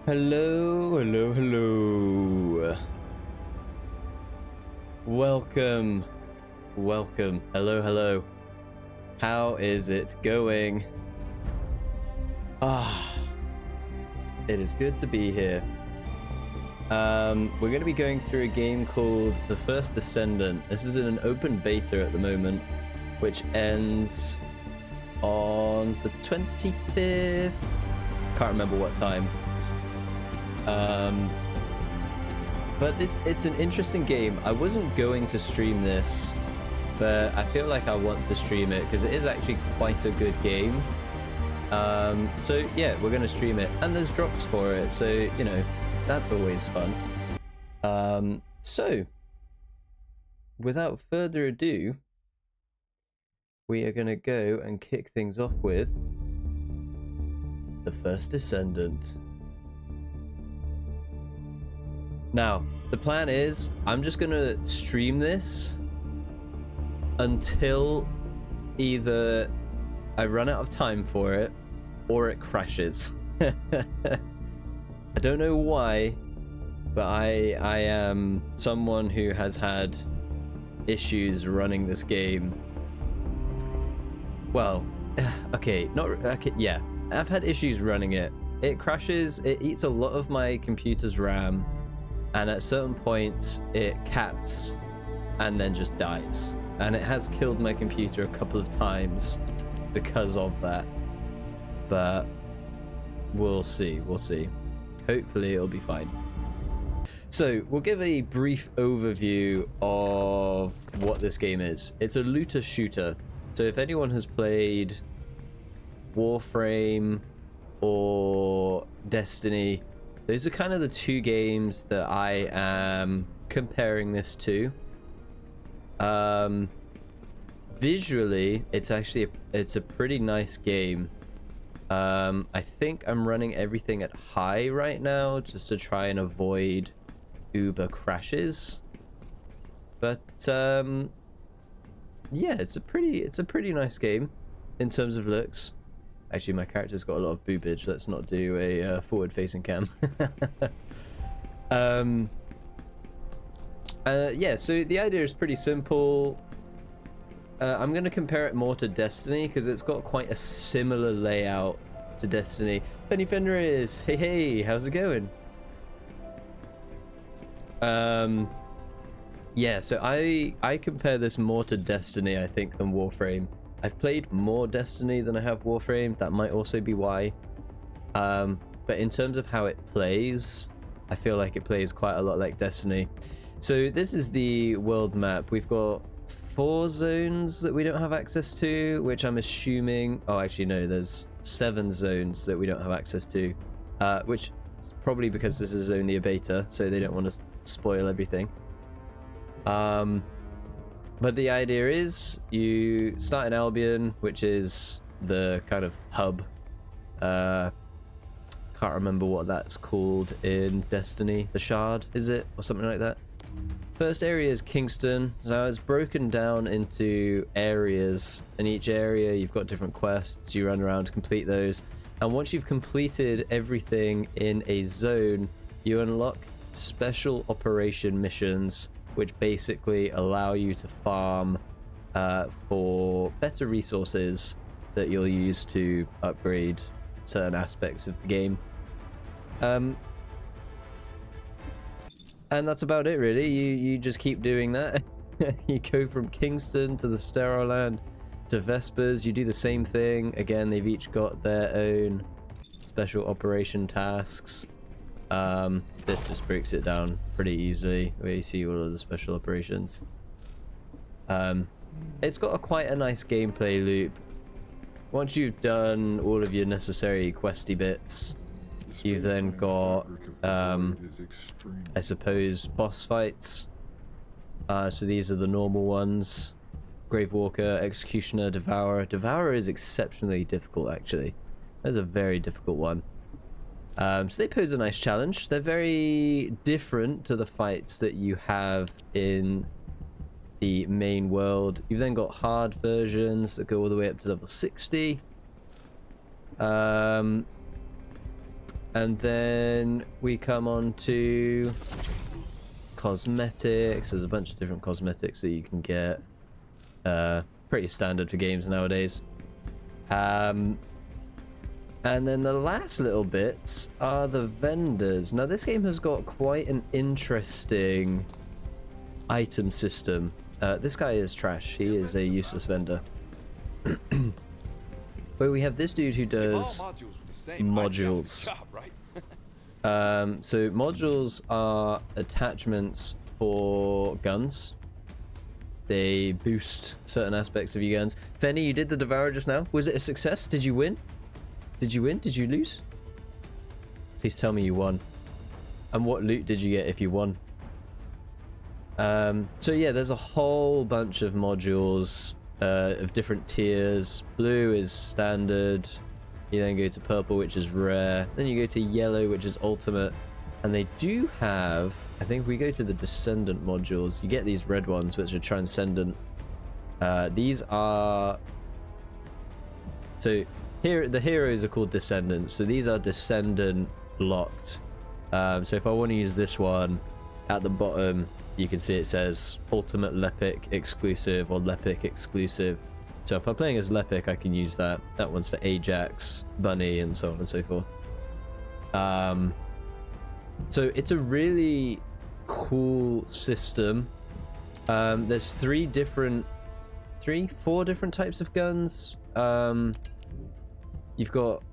Hello, hello, hello. Welcome, welcome. Hello, hello. How is it going? It is good to be here. We're going to be going through a game called The First Descendant. This is in an open beta at the moment, which ends on the 25th. Can't remember what time. But it's an interesting game. I wasn't going to stream this, but I feel like I want to stream it because it is actually quite a good game. So yeah, we're gonna stream it, and there's drops for it, so you know, that's always fun. So without further ado, we are gonna go and kick things off with The First Descendant. Now, the plan is, I'm just gonna stream this until either I run out of time for it or it crashes. I don't know why, but I am someone who has had issues running this game. Well, okay, yeah, I've had issues running it. It crashes, it eats a lot of my computer's RAM, and at certain points it caps and then just dies. And it has killed my computer a couple of times because of that. But we'll see. Hopefully it'll be fine. So we'll give a brief overview of what this game is. It's a looter shooter. So if anyone has played Warframe or Destiny, those are kind of the two games that I am comparing this to. Visually, it's a pretty nice game. I think I'm running everything at high right now just to try and avoid Uber crashes. But yeah, it's a pretty nice game in terms of looks. Actually, my character's got a lot of boobage. Let's not do a forward-facing cam. Yeah, so the idea is pretty simple. I'm going to compare it more to Destiny because it's got quite a similar layout to Destiny. Penny Fenris, hey, how's it going? Yeah, so I compare this more to Destiny, I think, than Warframe. I've played more Destiny than I have Warframe. That might also be why. But in terms of how it plays, I feel like it plays quite a lot like Destiny. So this is the world map. We've got 4 zones that we don't have access to, which I'm assuming... Oh, actually, no, there's 7 zones that we don't have access to, which is probably because this is only a beta, so they don't want to spoil everything. But the idea is you start in Albion, which is the kind of hub. Can't remember what that's called in Destiny. The Shard, is it? Or something like that. First area is Kingston. So it's broken down into areas. In each area, you've got different quests. You run around to complete those. And once you've completed everything in a zone, you unlock special operation missions, which basically allow you to farm for better resources that you'll use to upgrade certain aspects of the game. And that's about it, really. You just keep doing that. You go from Kingston to the Sterile Land to Vespers. You do the same thing. Again, they've each got their own special operation tasks. This just breaks it down pretty easily, where you see all of the special operations. It's got quite a nice gameplay loop. Once you've done all of your necessary questy bits, you've then got, I suppose, boss fights. So these are the normal ones. Gravewalker, Executioner, Devourer. Devourer is exceptionally difficult, actually. That's a very difficult one. So they pose a nice challenge. They're very different to the fights that you have in the main world. You've then got hard versions that go all the way up to level 60. And then we come on to cosmetics. There's a bunch of different cosmetics that you can get. Pretty standard for games nowadays. And then the last little bits are the vendors. Now this game has got quite an interesting item system. This guy is trash. He is a useless vendor. But we have this dude who does modules. So modules are attachments for guns. They boost certain aspects of your guns. Fenny, you did the Devourer just now. Was it a success? Did you win? Did you win? Did you lose? Please tell me you won. And what loot did you get if you won? So yeah, there's a whole bunch of modules of different tiers. Blue is standard. You then go to purple, which is rare. Then you go to yellow, which is ultimate. And they do have, I think if we go to the Descendant modules, you get these red ones, which are Transcendent. These are... So here, the heroes are called Descendants. So these are Descendant locked. So if I want to use this one, at the bottom, you can see it says Ultimate Lepic Exclusive or Lepic Exclusive. So if I'm playing as Lepic, I can use that. That one's for Ajax, Bunny, and so on and so forth. So it's a really cool system. There's four different types of guns. You've got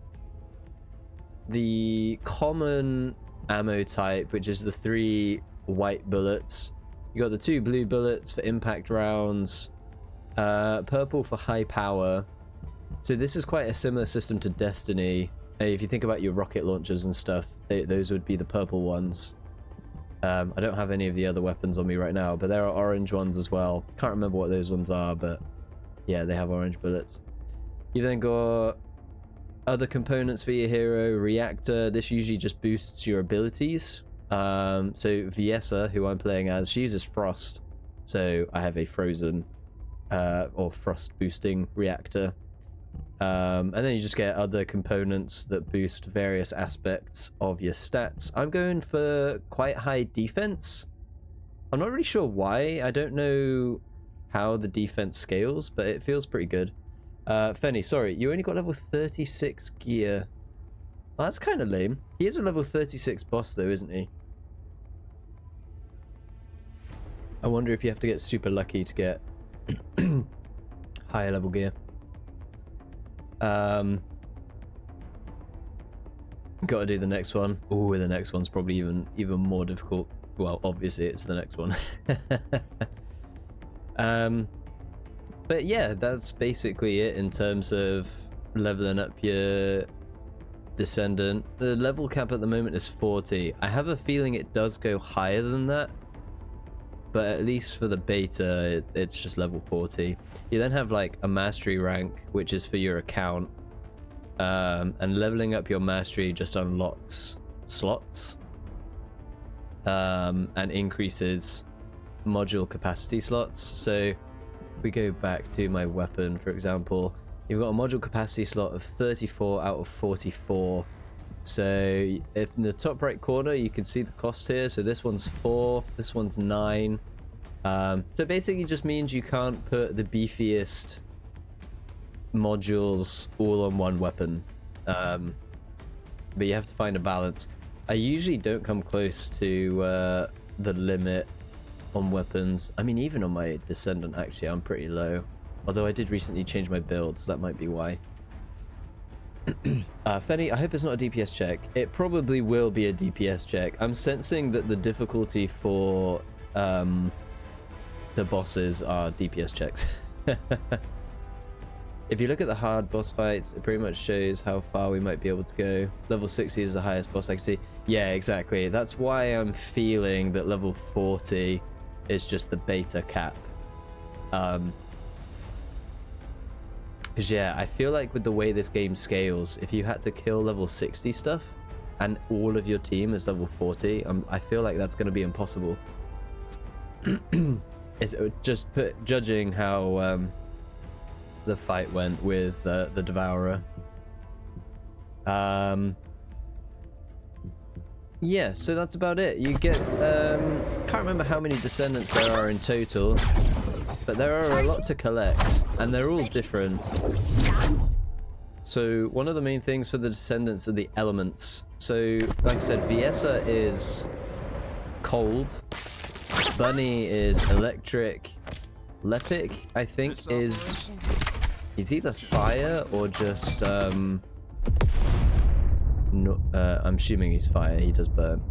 the common ammo type, which is the 3 white bullets. You got the 2 blue bullets for impact rounds. Purple for high power. So this is quite a similar system to Destiny. If you think about your rocket launchers and stuff, those would be the purple ones. I don't have any of the other weapons on me right now, but there are orange ones as well. Can't remember what those ones are, but yeah, they have orange bullets. You then got other components for your hero. Reactor, this usually just boosts your abilities. So Viessa, who I'm playing as, she uses frost. So I have a frozen or frost boosting reactor. And then you just get other components that boost various aspects of your stats. I'm going for quite high defense. I'm not really sure why. I don't know how the defense scales, but it feels pretty good. Fenny, sorry, you only got level 36 gear. Oh, that's kind of lame. He is a level 36 boss though, isn't he? I wonder if you have to get super lucky to get higher level gear. Gotta do the next one. Oh, the next one's probably even more difficult. Well, obviously it's the next one. But yeah, that's basically it in terms of leveling up your Descendant. The level cap at the moment is 40. I have a feeling it does go higher than that, but at least for the beta, it's just level 40. You then have like a mastery rank, which is for your account, and leveling up your mastery just unlocks slots and increases module capacity slots. So if we go back to my weapon, for example, you've got a module capacity slot of 34 out of 44. So if in the top right corner you can see the cost here, so this one's 4, this one's 9. So basically just means you can't put the beefiest modules all on one weapon, but you have to find a balance. I usually don't come close to the limit on weapons. I mean, even on my Descendant, actually I'm pretty low, although I did recently change my build, so that might be why. Fenny, I hope it's not a DPS check. It probably will be a DPS check. I'm sensing that the difficulty for the bosses are DPS checks. If you look at the hard boss fights, it pretty much shows how far we might be able to go. Level 60 is the highest boss I can see. Yeah, exactly. That's why I'm feeling that level 40 is just the beta cap. Because yeah, I feel like with the way this game scales, if you had to kill level 60 stuff and all of your team is level 40, I feel like that's going to be impossible. It's just judging how the fight went with the Devourer. yeah, so that's about it. You get, can't remember how many Descendants there are in total, but there are a lot to collect, and they're all different. So one of the main things for the Descendants are the elements. So, like I said, Viessa is cold, Bunny is electric, Lepic, I think, is... he's either fire or just, no, I'm assuming he's fire. He does burn.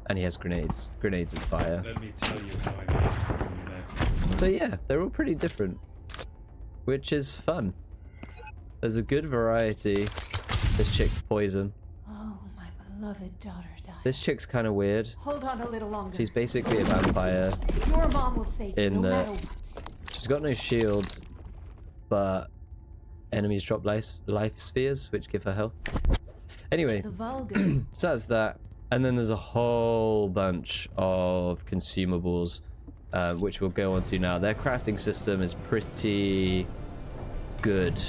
And he has grenades. Grenades is fire. Let me tell you how I met you. So yeah, they're all pretty different. Which is fun. There's a good variety. This chick's poison. Oh, my beloved daughter died. This chick's kind of weird. Hold on a little longer. She's basically a vampire. Your mom will save you no matter what. She's got no shield, but enemies drop life spheres, which give her health. Anyway, The vulgar. so that's that. And then there's a whole bunch of consumables, which we'll go on to now. Their crafting system is pretty good,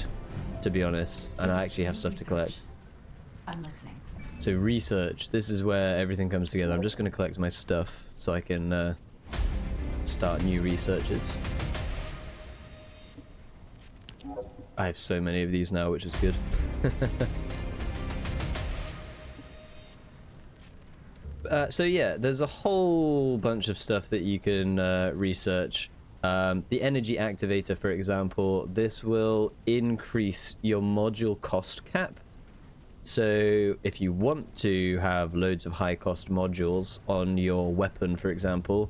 to be honest. And I actually have stuff to collect. I'm listening. So research, this is where everything comes together. I'm just going to collect my stuff so I can start new researches. I have so many of these now, which is good. So yeah, there's a whole bunch of stuff that you can research. The energy activator, for example, this will increase your module cost cap. So if you want to have loads of high cost modules on your weapon, for example,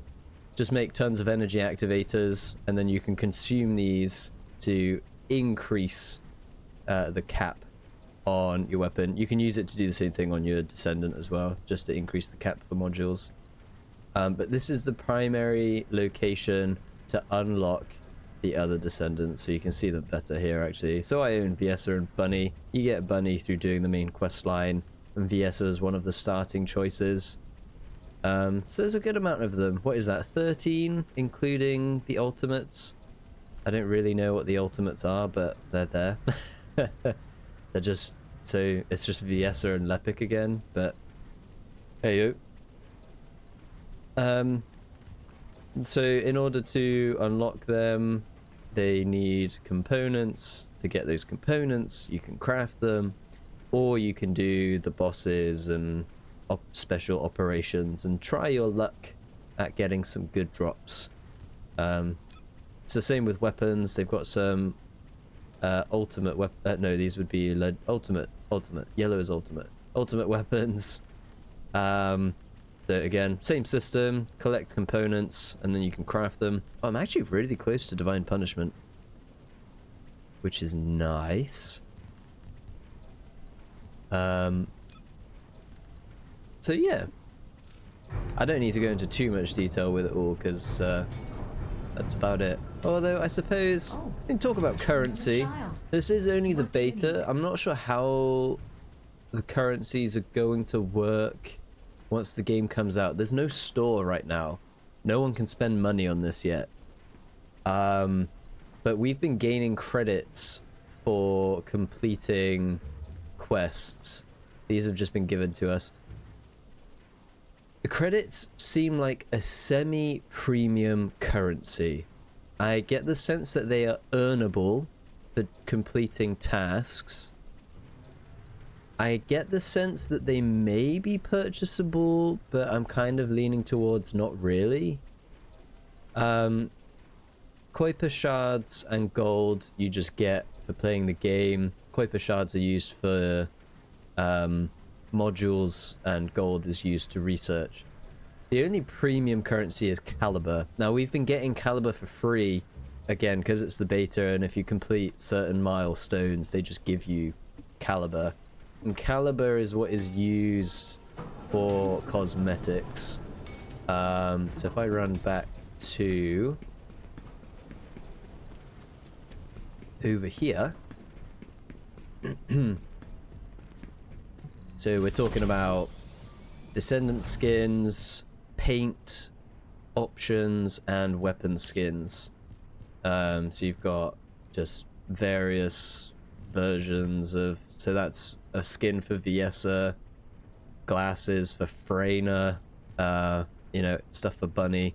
just make tons of energy activators and then you can consume these to increase the cap on your weapon. You can use it to do the same thing on your Descendant as well, just to increase the cap for modules. But this is the primary location to unlock the other Descendants, so you can see them better here actually. So I own Viessa and Bunny. You get Bunny through doing the main quest line, and Viessa is one of the starting choices. So there's a good amount of them. What is that, 13 including the ultimates? I don't really know what the ultimates are, but they're there. They're just, so it's just Viessa and Lepic again, but hey yo. So in order to unlock them, they need components. To get those components, you can craft them, or you can do the bosses and special operations and try your luck at getting some good drops. It's the same with weapons. They've got some ultimate no, these would be ultimate. Yellow is ultimate weapons. So again, same system, collect components and then you can craft them. Oh, I'm actually really close to divine punishment, which is nice. So yeah, I don't need to go into too much detail with it all because that's about it. Although I suppose we can talk about currency. This is only the beta. I'm not sure how the currencies are going to work once the game comes out. There's no store right now. No one can spend money on this yet. But we've been gaining credits for completing quests. These have just been given to us. The credits seem like a semi-premium currency. I get the sense that they are earnable for completing tasks. I get the sense that they may be purchasable, but I'm kind of leaning towards not really. Kuiper shards and gold you just get for playing the game. Kuiper shards are used for modules and gold is used to research. The only premium currency is caliber. Now we've been getting caliber for free again because it's the beta, and if you complete certain milestones they just give you caliber. And caliber is what is used for cosmetics. So if I run back to over here. So we're talking about Descendant skins, paint options, and weapon skins. So you've got just various versions of, so that's a skin for Viessa, glasses for Freyna, you know, stuff for Bunny.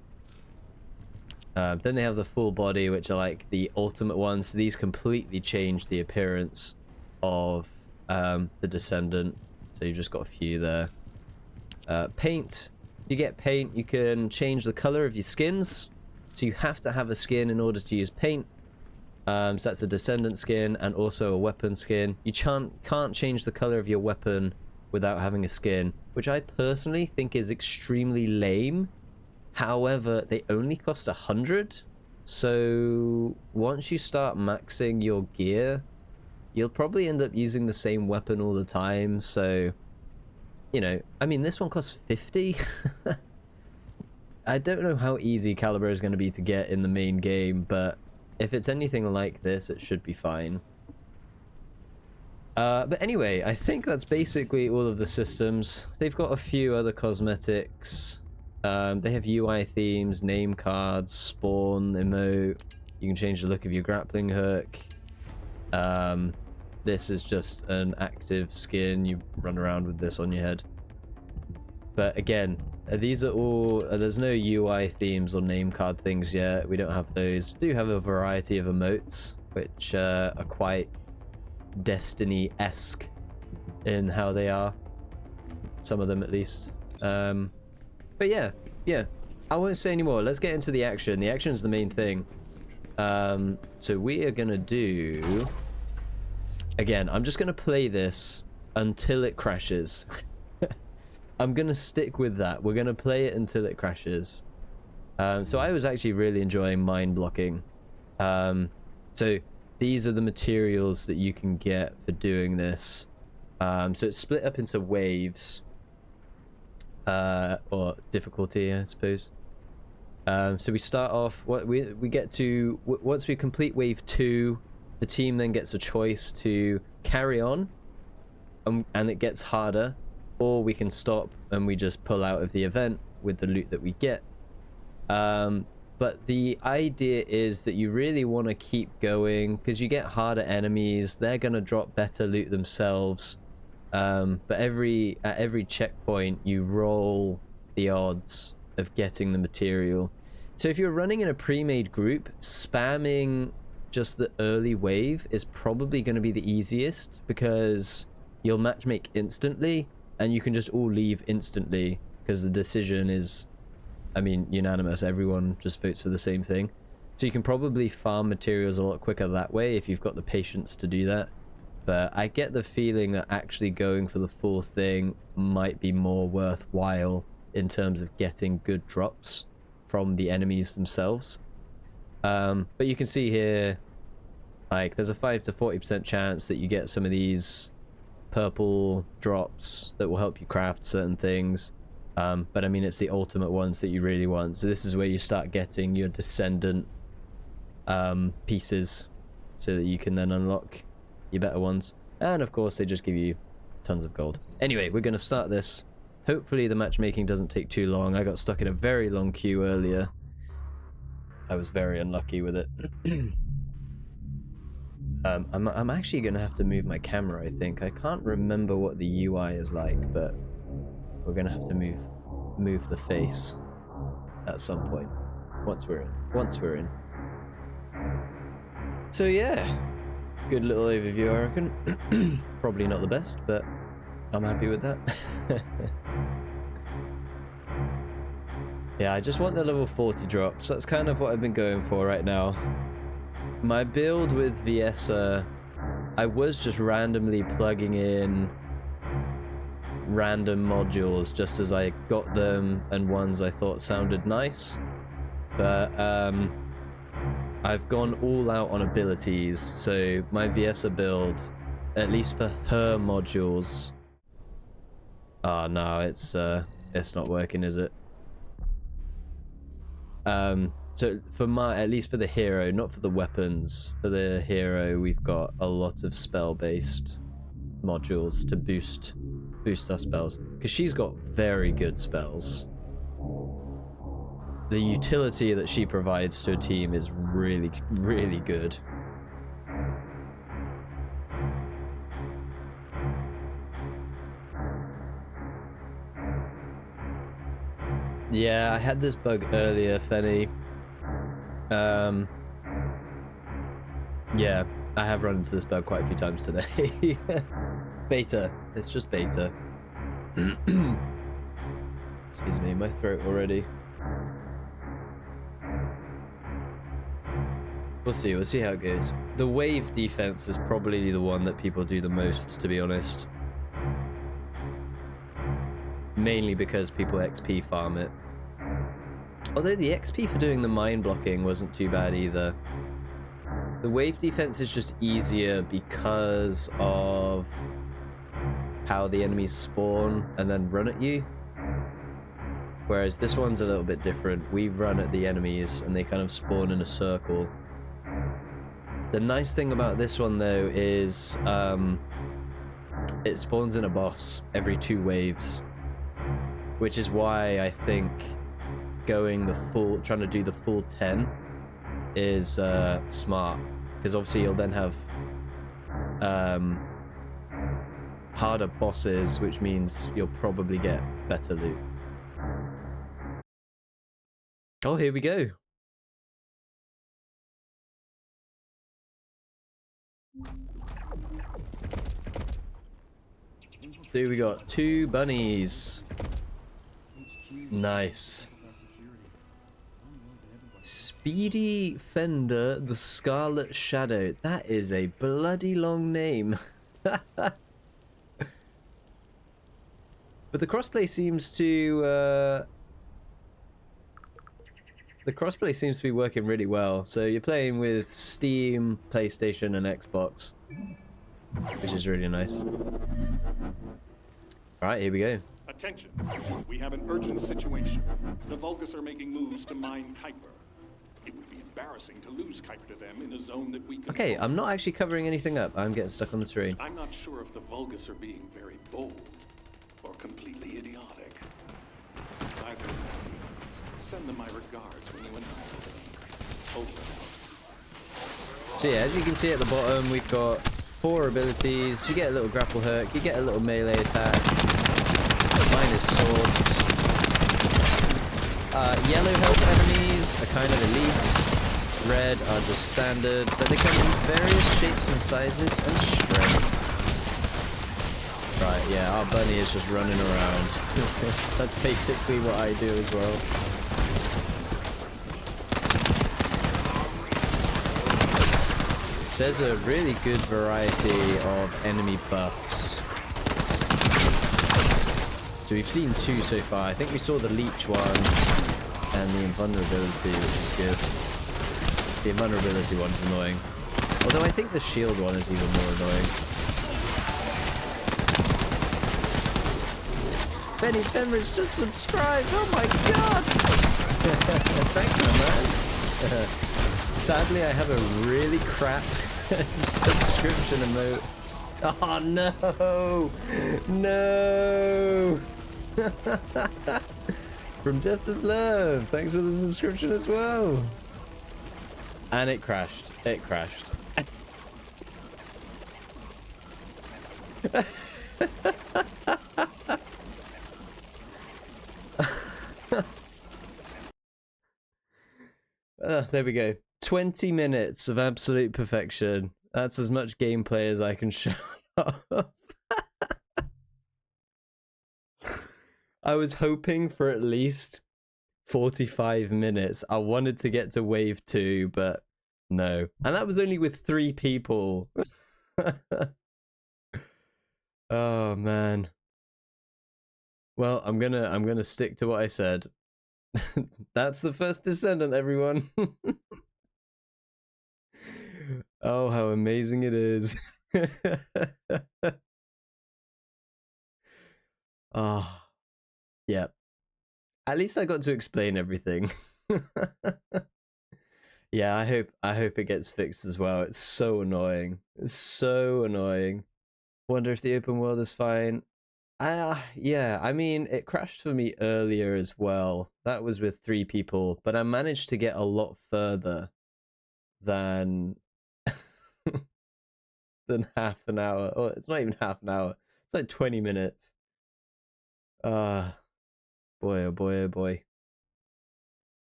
Then they have the full body, which are like the ultimate ones. So these completely change the appearance of the Descendant. So you've just got a few there. Paint. You get paint, you can change the color of your skins. So you have to have a skin in order to use paint. So that's a Descendant skin and also a weapon skin. You can't change the color of your weapon without having a skin, which I personally think is extremely lame. However, they only cost 100. So once you start maxing your gear, you'll probably end up using the same weapon all the time. So, you know, I mean, this one costs 50. I don't know how easy Caliber is going to be to get in the main game, but if it's anything like this, it should be fine. But anyway, I think that's basically all of the systems. They've got a few other cosmetics. They have UI themes, name cards, spawn, emote. You can change the look of your grappling hook. This is just an active skin. You run around with this on your head. But again, these are all... there's no UI themes or name card things yet. We don't have those. We do have a variety of emotes, which are quite Destiny-esque in how they are. Some of them, at least. But yeah. I won't say any more. Let's get into the action. The action is the main thing. So we are going to do... Again, I'm just going to play this until it crashes. I'm going to stick with that. We're going to play it until it crashes. So I was actually really enjoying mind blocking. So these are the materials that you can get for doing this. So it's split up into waves. Or difficulty, I suppose. So we start off... we get to... Once we complete wave 2... The team then gets a choice to carry on, and it gets harder, or we can stop and we just pull out of the event with the loot that we get. But the idea is that you really want to keep going, because you get harder enemies, they're going to drop better loot themselves. But at every checkpoint, you roll the odds of getting the material. So if you're running in a pre-made group, spamming just the early wave is probably going to be the easiest, because you'll matchmake instantly and you can just all leave instantly because the decision is, I mean, unanimous. Everyone just votes for the same thing. So you can probably farm materials a lot quicker that way if you've got the patience to do that. But I get the feeling that actually going for the full thing might be more worthwhile in terms of getting good drops from the enemies themselves. But you can see here, like, there's a 5 to 40% chance that you get some of these purple drops that will help you craft certain things. But I mean, it's the ultimate ones that you really want. So this is where you start getting your Descendant pieces, so that you can then unlock your better ones. And of course, they just give you tons of gold. Anyway, we're going to start this. Hopefully the matchmaking doesn't take too long. I got stuck in a very long queue earlier. I was very unlucky with it. I'm actually going to have to move my camera, I think. I can't remember what the UI is like, but we're going to have to move the face at some point. Once we're in. So yeah, good little overview, I reckon. Probably not the best, but I'm happy with that. Yeah, I just want the level 40 drops. That's kind of what I've been going for right now. My build with Viessa, I was just randomly plugging in random modules just as I got them, and ones I thought sounded nice. But I've gone all out on abilities, so my Viessa build, at least for her modules... Oh no, it's not working, is it? So for at least for the hero, not for the weapons, for the hero, we've got a lot of spell-based modules to boost our spells, because she's got very good spells. The utility that she provides to a team is really, really good. Yeah, I had this bug earlier, Fenny. Yeah, I have run into this bug quite a few times today. Beta. It's just beta. Excuse me, my throat already. We'll see how it goes. The wave defense is probably the one that people do the most, to be honest. Mainly because people XP farm it. Although the XP for doing the mine blocking wasn't too bad either. The wave defense is just easier because of how the enemies spawn and then run at you. Whereas this one's a little bit different. We run at the enemies and they kind of spawn in a circle. The nice thing about this one though is it spawns in a boss every 2 waves. Which is why I think trying to do the full 10 is smart, because obviously you'll then have harder bosses, which means you'll probably get better loot. Oh, here we go. So we got 2 bunnies. Nice. Speedy Fender, the Scarlet Shadow. That is a bloody long name. But the crossplay seems to be working really well. So you're playing with Steam, PlayStation, and Xbox, which is really nice. All right, here we go. Attention, we have an urgent situation. The Vulgus are making moves to mine Kuiper. It would be embarrassing to lose Kuiper to them in a zone that we control. Okay, I'm not actually covering anything up. I'm getting stuck on the terrain. I'm not sure if the Vulgus are being very bold or completely idiotic. Either way, send them my regards when you and I over. So yeah, as you can see at the bottom, we've got 4 abilities. You get a little grapple hook, you get a little melee attack. Mine is swords. Yellow health enemies are kind of elite. Red are just standard, but they come in various shapes and sizes and strength. Right, yeah, our bunny is just running around. That's basically what I do as well. So there's a really good variety of enemy buffs. So we've seen 2 so far. I think we saw the leech one and the invulnerability, which is good. The invulnerability one's annoying. Although I think the shield one is even more annoying. Benny Fenris just subscribed! Oh my god! Thanks, man. Sadly, I have a really crap subscription emote. Oh no! No! From Death of Love, thanks for the subscription as well. And it crashed. It crashed. There we go. 20 minutes of absolute perfection. That's as much gameplay as I can show off. I was hoping for at least 45 minutes. I wanted to get to wave 2, but no. And that was only with 3 people. Oh man. Well, I'm gonna stick to what I said. That's the First Descendant, everyone. Oh, how amazing it is. Oh, yeah. At least I got to explain everything. Yeah, I hope it gets fixed as well. It's so annoying. It's so annoying. Wonder if the open world is fine. Yeah, I mean, it crashed for me earlier as well. That was with 3 people, but I managed to get a lot further than than half an hour. Oh, it's not even half an hour. It's like 20 minutes. Boy, oh boy, oh boy.